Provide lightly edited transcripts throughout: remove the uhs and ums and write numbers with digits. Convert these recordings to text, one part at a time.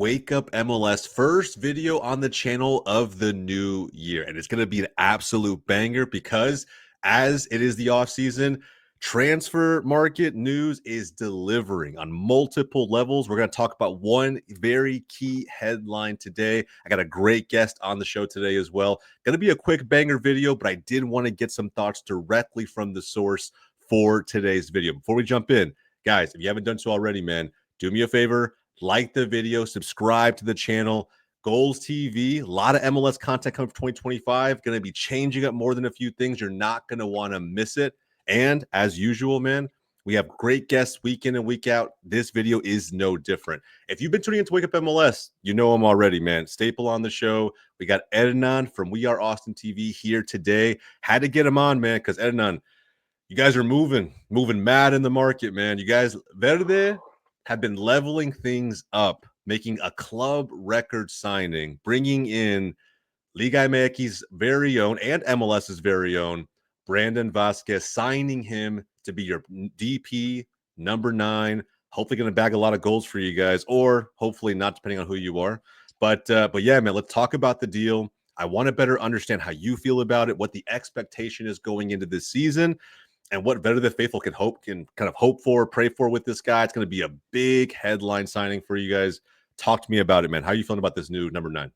Wake Up MLS, first video on the channel of the new year. And it's going to be an absolute banger because as it is the offseason, transfer market news is delivering on multiple levels. We're going to talk about one very key headline today. I got a great guest on the show today as well. Going to be a quick banger video, but I did want to get some thoughts directly from the source for today's video. Before we jump in, guys, if you haven't done so already, man, do me a favor. Like the video, subscribe to the channel. Goals TV, a lot of MLS content coming for 2025. Going to be changing up more than a few things. You're not going to want to miss it. And as usual, man, we have great guests week in and week out. This video is no different. If you've been tuning into Wake Up MLS, you know him already, man. Staple on the show. We got Hernan from We Are Austin TV here today. Had to get him on, man, because Hernan, you guys are moving mad in the market, man. You guys, Verde have been leveling things up, making a club record signing, bringing in Liga MX's very own and MLS's very own Brandon Vazquez, signing him to be your DP number 9. Hopefully going to bag a lot of goals for you guys, or hopefully not, depending on who you are. But yeah, man, let's talk about the deal. I want to better understand how you feel about it, what the expectation is going into this season, and what Verde the faithful can kind of hope for, pray for with this guy. It's going to be a big headline signing for you guys. Talk to me about it, man. How are you feeling about this new number 9?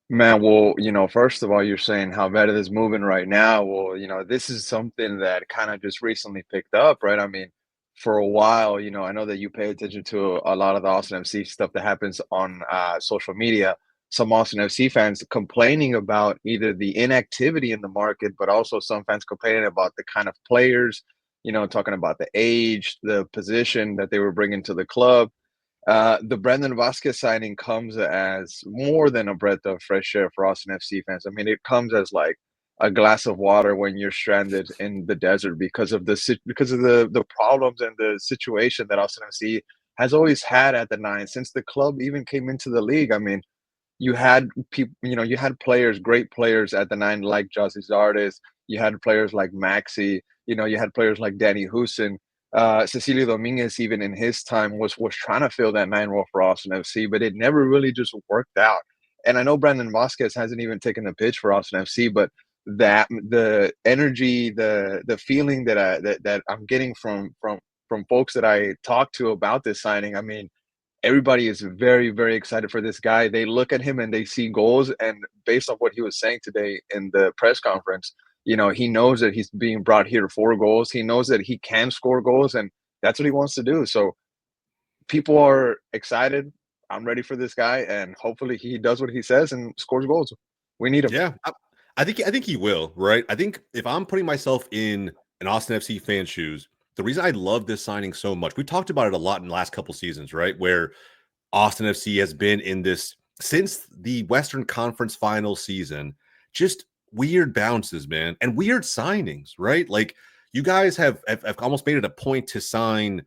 Man, well, first of all, you're saying how Verde is moving right now. Well, this is something that kind of just recently picked up, right? I mean, for a while, I know that you pay attention to a lot of the Austin FC stuff that happens on social media. Some Austin FC fans complaining about either the inactivity in the market, but also some fans complaining about the kind of players, talking about the age, the position that they were bringing to the club. The Brandon Vazquez signing comes as more than a breath of fresh air for Austin FC fans. I mean, it comes as like a glass of water when you're stranded in the desert because of the problems and the situation that Austin FC has always had at the 9 since the club even came into the league. I mean, you had people, you had players, great players at the 9 like José Zardes. You had players like Maxi. You had players like Danny Houston. Cecilio Dominguez, even in his time, was trying to fill that 9 role for Austin FC, but it never really just worked out. And I know Brandon Vazquez hasn't even taken the pitch for Austin FC, but that the energy, the feeling that I'm getting from folks that I talk to about this signing, I mean, everybody is very, very excited for this guy. They look at him and they see goals, and based on what he was saying today in the press conference, he knows that he's being brought here for goals. He knows that he can score goals, and that's what he wants to do. So people are excited. I'm ready for this guy, and hopefully he does what he says and scores goals. We need him. Yeah, I think he will, right? I think if I'm putting myself in an Austin FC fan shoes, the reason I love this signing so much, we talked about it a lot in the last couple seasons, right? Where Austin FC has been in this since the Western Conference final season, just weird bounces, man, and weird signings, right? Like you guys have almost made it a point to sign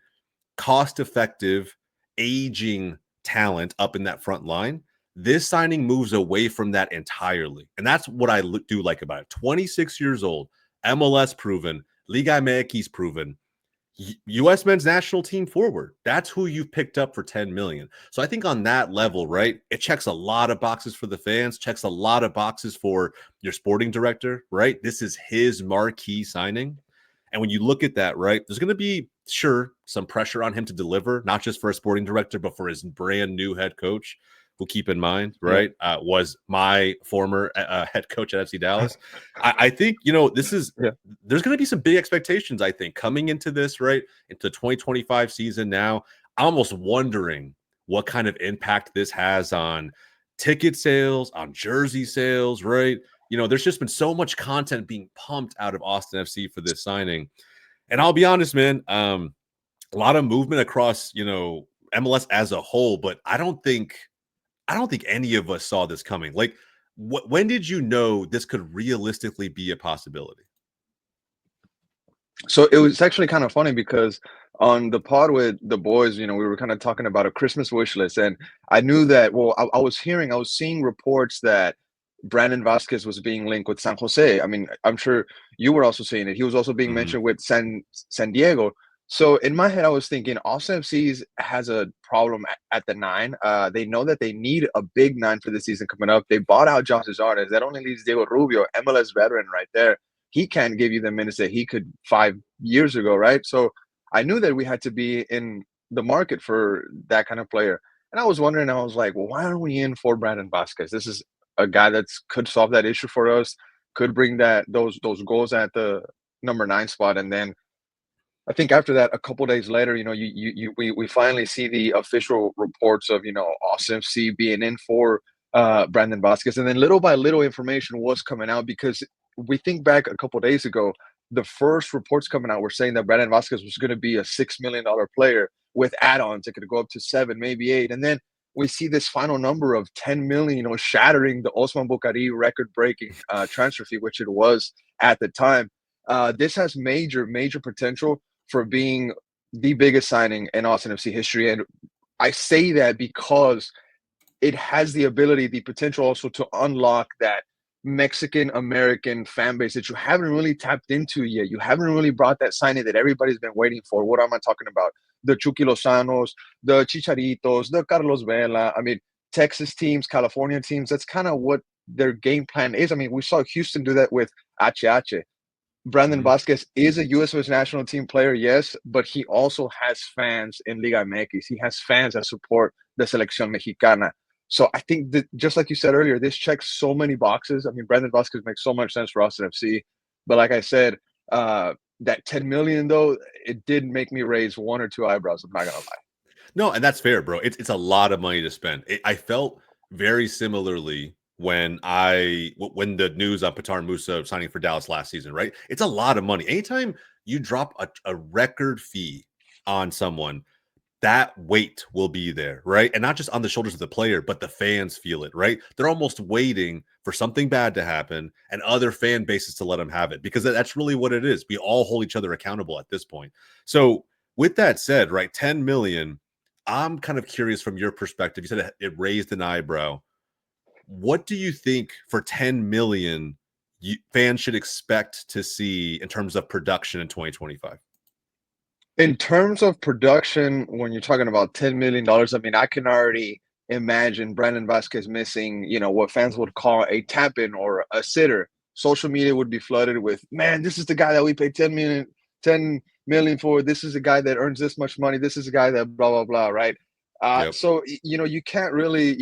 cost-effective, aging talent up in that front line. This signing moves away from that entirely, and that's what I do like about it. 26 years old, MLS proven, Liga MX proven, U.S. men's national team forward. That's who you've picked up for 10 million. So I think on that level, right, it checks a lot of boxes for the fans, checks a lot of boxes for your sporting director, right? This is his marquee signing. And when you look at that, right, there's going to be, sure, some pressure on him to deliver, not just for a sporting director, but for his brand new head coach, who, keep in mind, right, was my former head coach at FC Dallas. I think, this is, there's going to be some big expectations, I think, coming into this, right, into the 2025 season now. I'm almost wondering what kind of impact this has on ticket sales, on jersey sales, right? There's just been so much content being pumped out of Austin FC for this signing. And I'll be honest, man, a lot of movement across, MLS as a whole, but I don't think any of us saw this coming. Like, when did you know this could realistically be a possibility? So it was actually kind of funny because on the pod with the boys, we were kind of talking about a Christmas wish list, and I knew that. Well, I was seeing reports that Brandon Vazquez was being linked with San Jose. I mean, I'm sure you were also seeing it. He was also being mentioned with San Diego. So in my head, I was thinking Austin FC's has a problem at the nine. They know that they need a big nine for the season coming up. They bought out Josh Zardes. That only leaves Diego Rubio, MLS veteran right there. He can't give you the minutes that he could 5 years ago, right? So I knew that we had to be in the market for that kind of player. And I was wondering, I was like, well, why aren't we in for Brandon Vazquez? This is a guy that could solve that issue for us, could bring those goals at the number nine spot, and then I think after that, a couple days later, we finally see the official reports of Austin FC being in for Brandon Vazquez, and then little by little, information was coming out because we think back a couple days ago, the first reports coming out were saying that Brandon Vazquez was going to be a $6 million player with add-ons. It could go up to seven, maybe eight, and then we see this final number of 10 million, shattering the Osman Bokari record-breaking transfer fee, which it was at the time. This has major, major potential for being the biggest signing in Austin FC history. And I say that because it has the ability, the potential also to unlock that Mexican American fan base that you haven't really tapped into yet. You haven't really brought that signing that everybody's been waiting for. What am I talking about? The Chucky Lozanos, the Chicharitos, the Carlos Vela. I mean, Texas teams, California teams, that's kind of what their game plan is. I mean, we saw Houston do that with HH. Brandon Mhm. Vazquez is a U.S. national team player, yes, but he also has fans in Liga MX. He has fans that support the Selección Mexicana. So I think that, just like you said earlier, this checks so many boxes. I mean, Brandon Vazquez makes so much sense for Austin FC. But like I said, that 10 million though, it did make me raise one or two eyebrows. I'm not gonna lie. No, and that's fair, bro. It's a lot of money to spend. I felt very similarly when when the news on Patar Musa signing for Dallas last season, right? It's a lot of money. Anytime you drop a record fee on someone, that weight will be there, right? And not just on the shoulders of the player, but the fans feel it, right? They're almost waiting for something bad to happen and other fan bases to let them have it because that's really what it is. We all hold each other accountable at this point. So, with that said, right, 10 million, I'm kind of curious from your perspective. You said it raised an eyebrow. What do you think for 10 million fans should expect to see in terms of production in 2025? In terms of production, when you're talking about $10 million, I mean, I can already imagine Brandon Vazquez missing, what fans would call a tap in or a sitter. Social media would be flooded with, man, this is the guy that we paid 10 million for. This is the guy that earns this much money. This is the guy that blah blah blah, right? Yep. So you can't really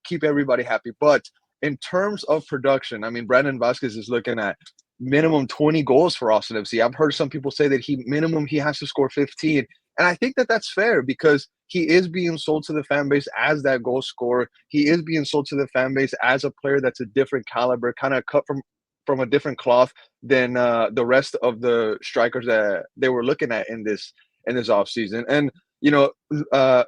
keep everybody happy. But in terms of production, I mean, Brandon Vazquez is looking at minimum 20 goals for Austin FC. I've heard some people say that he has to score 15. And I think that that's fair because he is being sold to the fan base as that goal scorer. He is being sold to the fan base as a player that's a different caliber, kind of cut from a different cloth than the rest of the strikers that they were looking at in this offseason. And uh,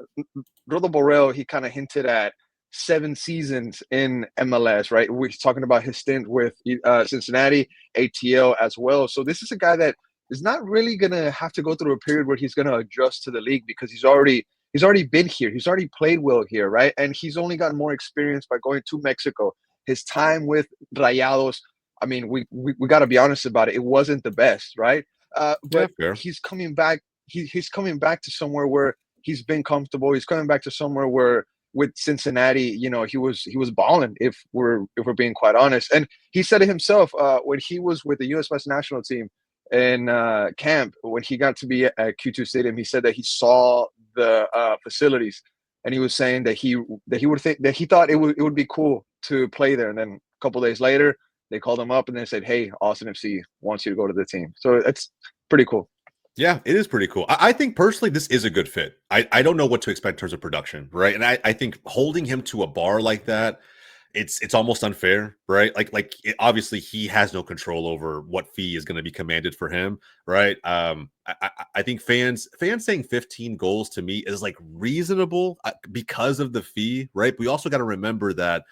Rodo Borrell, he kind of hinted at 7 seasons in MLS, right? We're talking about his stint with Cincinnati, ATL as well. So this is a guy that is not really gonna have to go through a period where he's gonna adjust to the league because he's already been here. He's already played well here, right? And he's only gotten more experience by going to Mexico. His time with Rayados, I mean, we got to be honest about it. It wasn't the best, right? Yeah, But fair. he's coming back. He's coming back to somewhere where he's been comfortable. He's coming back to somewhere where with Cincinnati, he was balling. If we're being quite honest, and he said it himself when he was with the U.S. West national team in camp when he got to be at Q2 Stadium. He said that he saw the facilities, and he was saying that he thought it would be cool to play there. And then a couple days later, they called him up and they said, "Hey, Austin FC wants you to go to the team." So it's pretty cool. Yeah, it is pretty cool. I think personally, this is a good fit. I don't know what to expect in terms of production, right? And I think holding him to a bar like that, it's almost unfair, right? Obviously he has no control over what fee is going to be commanded for him, right? I think fans saying 15 goals to me is like reasonable because of the fee, right? But we also got to remember that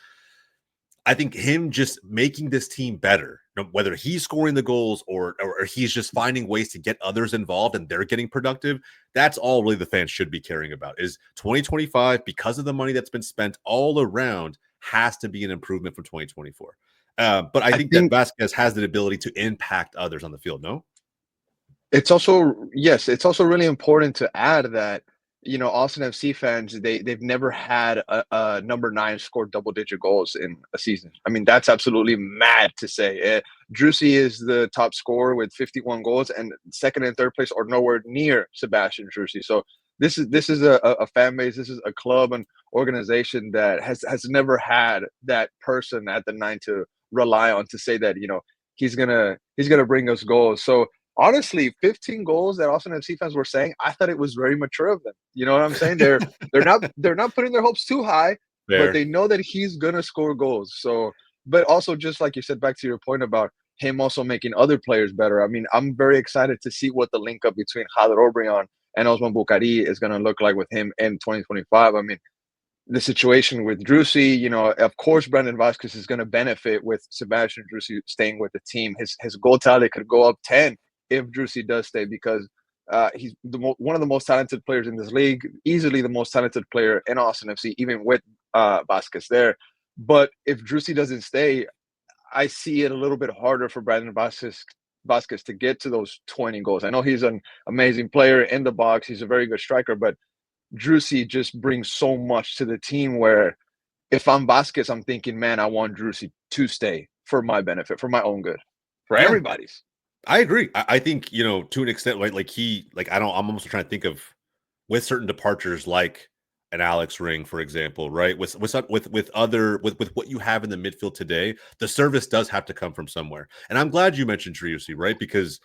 I think him just making this team better, whether he's scoring the goals or he's just finding ways to get others involved and they're getting productive, that's all really the fans should be caring about. Is 2025 because of the money that's been spent all around has to be an improvement from 2024. But I I think that think Vasquez has the ability to impact others on the field. No, It's also yes, it's also really important to add that, Austin FC fans, they've never had a number 9 score double-digit goals in a season. I mean, that's absolutely mad to say. Driussi is the top scorer with 51 goals, and second and third place are nowhere near Sebastian Driussi. So this is a fan base, this is a club and organization that has never had that person at the 9 to rely on to say that, he's gonna bring us goals. So honestly, 15 goals that Austin FC fans were saying, I thought it was very mature of them. You know what I'm saying? They're not putting their hopes too high, but Fair. they know that he's gonna score goals. So, but also just like you said, back to your point about him also making other players better. I mean, I'm very excited to see what the link up between Jader Obrian and Osman Bukari is gonna look like with him in 2025. I mean, the situation with Driussi, of course, Brandon Vazquez is going to benefit with Sebastian Driussi staying with the team. His goal tally could go up 10 if Driussi does stay because he's one of the most talented players in this league, easily the most talented player in Austin FC, even with Vazquez there. But if Driussi doesn't stay, I see it a little bit harder for Brandon Vazquez to get to those 20 goals. I know he's an amazing player in the box. He's a very good striker, but Driussi just brings so much to the team where if I'm Vasquez, I'm thinking, man, I want Driussi to stay for my benefit, for my own good, for Yeah, everybody's. I agree. I think, to an extent, I'm almost trying to think of with certain departures, like an Alex Ring, for example, right? With what you have in the midfield today, the service does have to come from somewhere. And I'm glad you mentioned Driussi, right? Because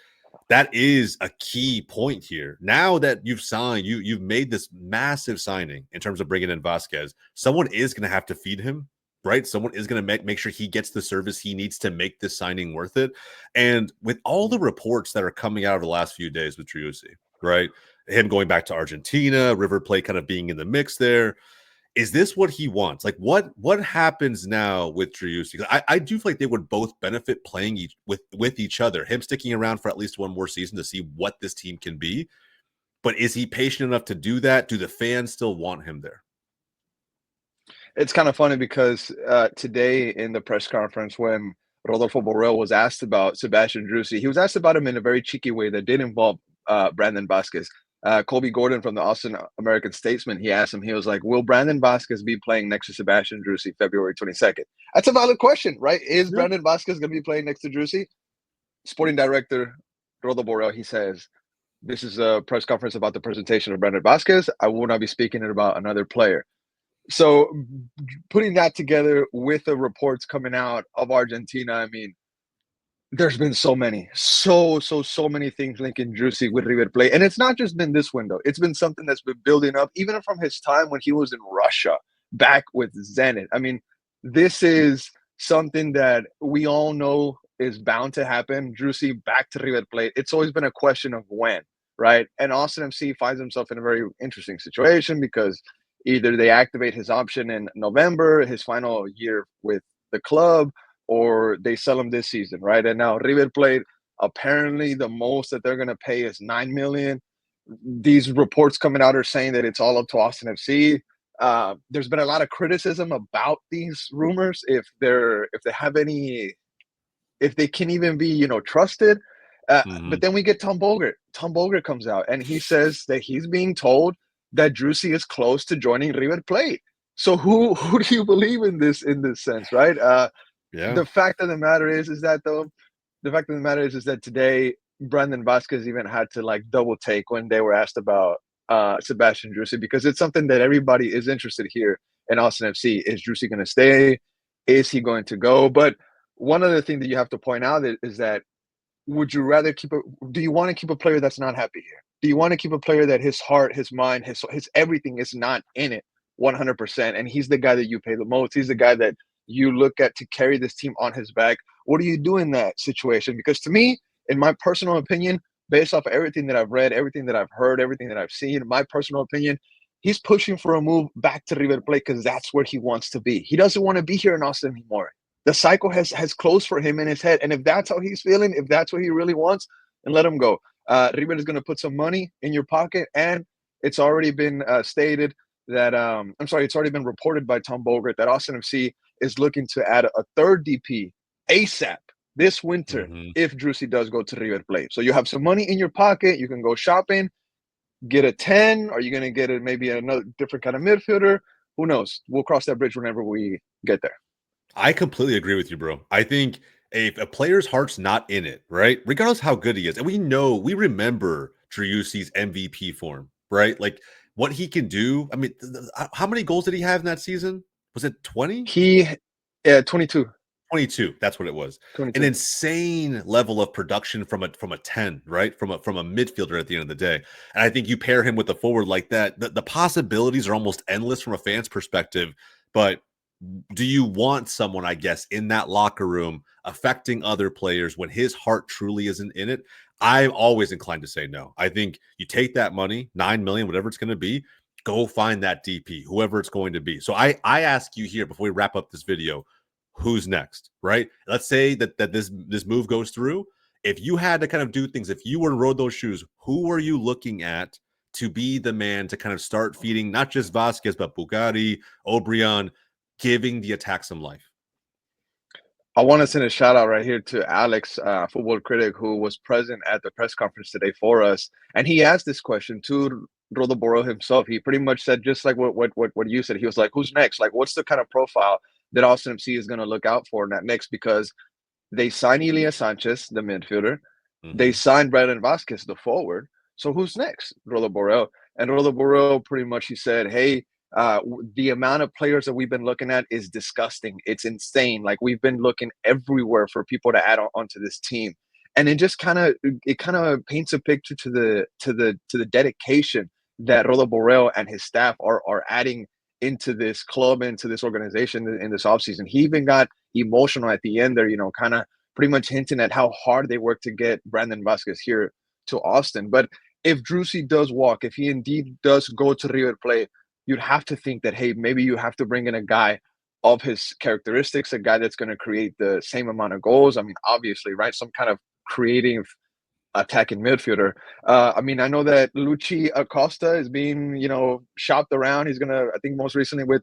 that is a key point here. Now that you've signed, you've made this massive signing in terms of bringing in Vasquez. Someone is going to have to feed him, right? Someone is going to make sure he gets the service he needs to make this signing worth it. And with all the reports that are coming out of the last few days with Driussi, right? Him going back to Argentina, River Plate kind of being in the mix there. Is this what he wants? Like, what happens now with Driussi? I do feel like they would both benefit playing with each other. Him sticking around for at least one more season to see what this team can be. But is he patient enough to do that? Do the fans still want him there? It's kind of funny because today in the press conference, when Rodolfo Borrell was asked about Sebastian Driussi, he was asked about him in a very cheeky way that did involve Brandon Vasquez. Colby Gordon from the Austin American Statesman, he asked him, he was like, will Brandon Vasquez be playing next to Sebastian Driussi February 22nd? That's a valid question, right? Is Yeah. Brandon Vasquez going to be playing next to Driussi? Sporting director Rodo Borrell, he says, this is a press conference about the presentation of Brandon Vasquez. I will not be speaking about another player. So putting that together with the reports coming out of Argentina, I mean, there's been so many things linking Driussi with River Plate, and it's not just been this window. It's been something that's been building up, even from his time when he was in Russia, back with Zenit. I mean, this is something that we all know is bound to happen. Driussi back to River Plate. It's always been a question of when, right? And Austin FC finds himself in a very interesting situation because either they activate his option in November, his final year with the club, or they sell him this season, right? And now River Plate, apparently the most that they're going to pay is 9 million. These reports coming out are saying that it's all up to Austin FC. There's been a lot of criticism about these rumors if they have any, if they can even be trusted. But Mhm. then we get Tom Bogert. Tom Bogert comes out and he says that he's being told that Driussi is close to joining River Plate. So who do you believe in this sense, right? Yeah. The fact of the matter is that though, the fact of the matter is that today Brandon Vasquez even had to like double take when they were asked about Sebastian Driussi because it's something that everybody is interested here in Austin FC. Is Driussi going to stay? Is he going to go? But one other thing that you have to point out is that would you rather keep a do you want to keep a player that's not happy here? Do you want to keep a player that his heart, his mind, his everything is not in it 100%, and he's the guy that you pay the most. He's the guy that you look at to carry this team on his back. What do you do in that situation? Because to me, in my personal opinion, based off of everything that I've read, everything that I've heard, everything that I've seen, my personal opinion, he's pushing for a move back to River Plate because that's where he wants to be. He doesn't want to be here in Austin anymore. The cycle has closed for him in his head, and if that's how he's feeling, if that's what he really wants, then let him go. River is going to put some money in your pocket, and it's already been stated that I'm sorry, it's already been reported by Tom Bogert that Austin FC is looking to add a third DP ASAP. this winter Mhm. if Driussi does go to River Plate. So you have some money in your pocket, you can go shopping, get a 10. Are you going to get it maybe another different kind of midfielder? Who knows? We'll cross that bridge whenever we get there. I completely agree with you, bro. I think if a player's heart's not in it, right, regardless how good he is, and we remember Driussi's MVP form, right? Like what he can do. I mean, how many goals did he have in that season? Was it 20? He, 22, 22, that's what it was. An 22. insane level of production from a 10, right? From a midfielder at the end of the day. And I think you pair him with a forward like that, the possibilities are almost endless from a fan's perspective. But do you want someone, I guess, in that locker room affecting other players when his heart truly isn't in it? I'm always inclined to say no. I think you take that money, 9 million, whatever it's going to be, go find that DP, whoever it's going to be. So I ask you here before we wrap up this video, who's next, right? Let's say that this move goes through. If you had to kind of do things, if you were to roll those shoes, who are you looking at to be the man to kind of start feeding not just Vazquez, but Bugatti, Obrian, giving the attack some life? I want to send a shout out right here to Alex, football critic, who was present at the press conference today for us, and he asked this question to Rodo Borrell himself. He pretty much said just like what you said. He was like, "Who's next? Like, what's the kind of profile that Austin FC is going to look out for next?" Because they signed Elias Sanchez, the midfielder. They Mhm. signed Brandon Vazquez, the forward. So who's next? Rodo Borrell. And Rodo Borrell pretty much he said, "Hey, the amount of players that we've been looking at is disgusting. It's insane. Like we've been looking everywhere for people to add onto this team." And it kind of paints a picture to the dedication that Rodo Borrell and his staff are adding into this club, into this organization in this offseason. He even got emotional at the end there, kind of pretty much hinting at how hard they work to get Brandon Vazquez here to Austin. But if Driussi does walk, if he indeed does go to River Plate, you'd have to think that, hey, maybe you have to bring in a guy of his characteristics, a guy that's going to create the same amount of goals. I mean, obviously, right? Some kind of creative attacking midfielder. I mean, I know that Luchi Acosta is being, shopped around. He's gonna, I think, most recently with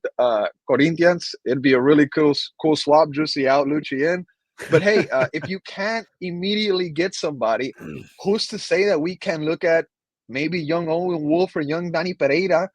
Corinthians. It'd be a really cool swap. Juicy out, Luchi in. But hey, if you can't immediately get somebody, who's to say that we can look at maybe young Owen Wolf or young Danny Pereira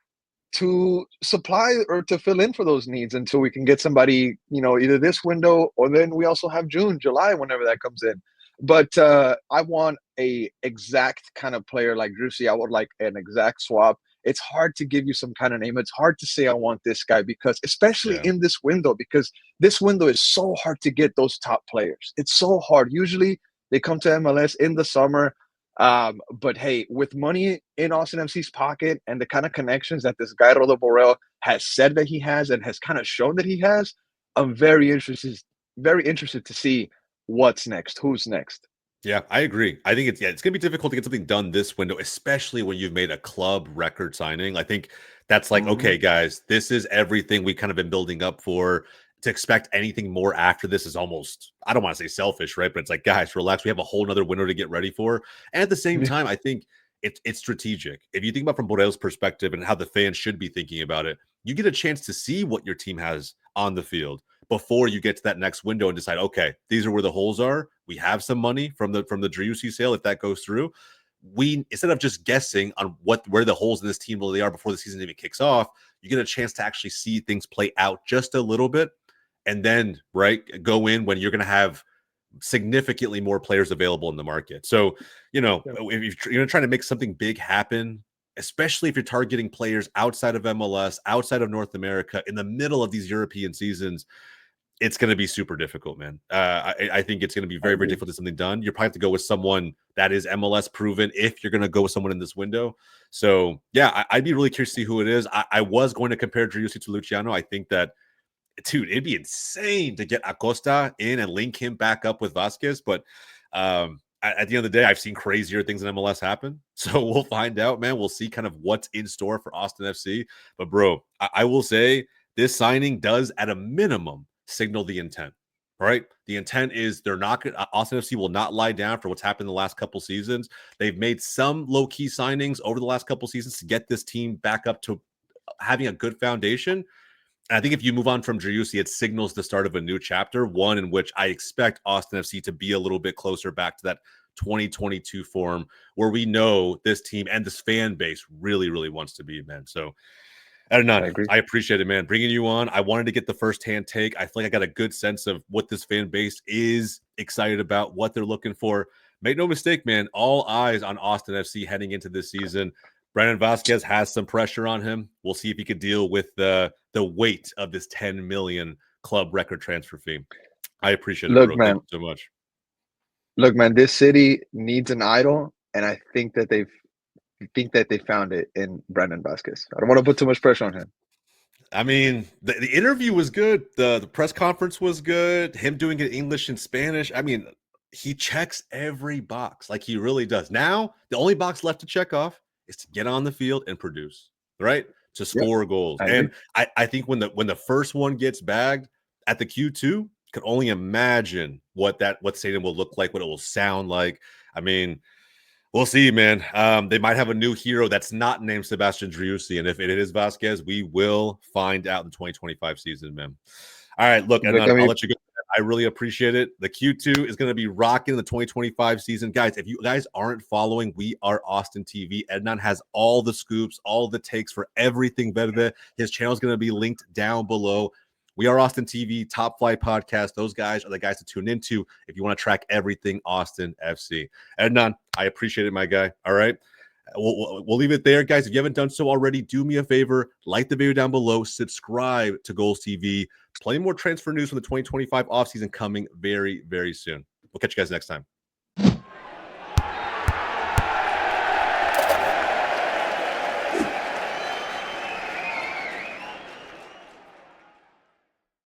to supply or to fill in for those needs until we can get somebody, either this window or then we also have June, July, whenever that comes in. But I want a exact kind of player like Driussi. I would like an exact swap. It's hard to give you some kind of name. It's hard to say I want this guy because, especially Yeah. in this window, because this window is so hard to get those top players. It's so hard. Usually they come to MLS in the summer. But hey, with money in Austin FC's pocket and the kind of connections that this guy Rodo Borrell has said that he has and has kind of shown that he has, I'm very interested to see what's next, who's next. Yeah, I agree. I think it's gonna be difficult to get something done this window, especially when you've made a club record signing. I think that's like, Hmm. okay, guys, this is everything we kind of been building up for. To expect anything more after this is almost, I don't want to say selfish, right? But it's like, guys, relax. We have a whole nother window to get ready for. And at the same Yeah, time, I think it's strategic. If you think about from Borrell's perspective and how the fans should be thinking about it, you get a chance to see what your team has on the field before you get to that next window and decide, okay, these are where the holes are. We have some money from the Driussi sale if that goes through. We instead of just guessing on where the holes in this team really are before the season even kicks off, you get a chance to actually see things play out just a little bit, and then right go in when you're going to have significantly more players available in the market. So yeah, if you're trying to make something big happen, especially if you're targeting players outside of MLS, outside of North America, in the middle of these European seasons, it's going to be super difficult, man. I think it's going to be I very, very agree. difficult to get something done. You probably have to go with someone that is MLS proven if you're going to go with someone in this window. So, yeah, I'd be really curious to see who it is. I was going to compare Driussi to Luciano. I think that, dude, it'd be insane to get Acosta in and link him back up with Vazquez. But at the end of the day, I've seen crazier things in MLS happen. So we'll find out, man. We'll see kind of what's in store for Austin FC. But, bro, I will say this signing does, at a minimum, signal the intent, right? The intent is they're not going Austin FC will not lie down for what's happened in the last couple seasons. They've made some low key signings over the last couple seasons to get this team back up to having a good foundation. And I think if you move on from Driussi, it signals the start of a new chapter, one in which I expect Austin FC to be a little bit closer back to that 2022 form where we know this team and this fan base really, really wants to be, man. So, I Hernan, agree. I appreciate it, man. Bringing you on, I wanted to get the firsthand take. I feel like I got a good sense of what this fan base is excited about, what they're looking for. Make no mistake, man. All eyes on Austin FC heading into this season. Brandon Vazquez has some pressure on him. We'll see if he could deal with the weight of this 10 million club record transfer fee. I appreciate it, Look, bro. Thank man. you so much. Look, man. This city needs an idol, and I think that they found it in Brandon Vazquez. I don't want to put too much pressure on him. I mean, the interview was good. The press conference was good. Him doing it English and Spanish. I mean, he checks every box like he really does. Now, the only box left to check off is to get on the field and produce, right? To Yep, score goals. I agree. And I think when the first one gets bagged at the Q2, could only imagine what stadium will look like, what it will sound like. I mean, we'll see, man. They might have a new hero that's not named Sebastian Driussi, and if it is Vazquez, we will find out in the 2025 season, man. All right, look, Look, Hernan, I I'll mean, let you go. I really appreciate it. The Q2 is going to be rocking the 2025 season. Guys, if you guys aren't following, we are Austin TV. Hernan has all the scoops, all the takes for everything Verde. His channel is going to be linked down below. We are Austin TV, Top Flight Podcast. Those guys are the guys to tune into if you want to track everything Austin FC. Hernan, I appreciate it, my guy. All right. We'll leave it there, guys. If you haven't done so already, do me a favor, like the video down below, subscribe to Goals TV. Plenty more transfer news from the 2025 offseason coming very, very soon. We'll catch you guys next time.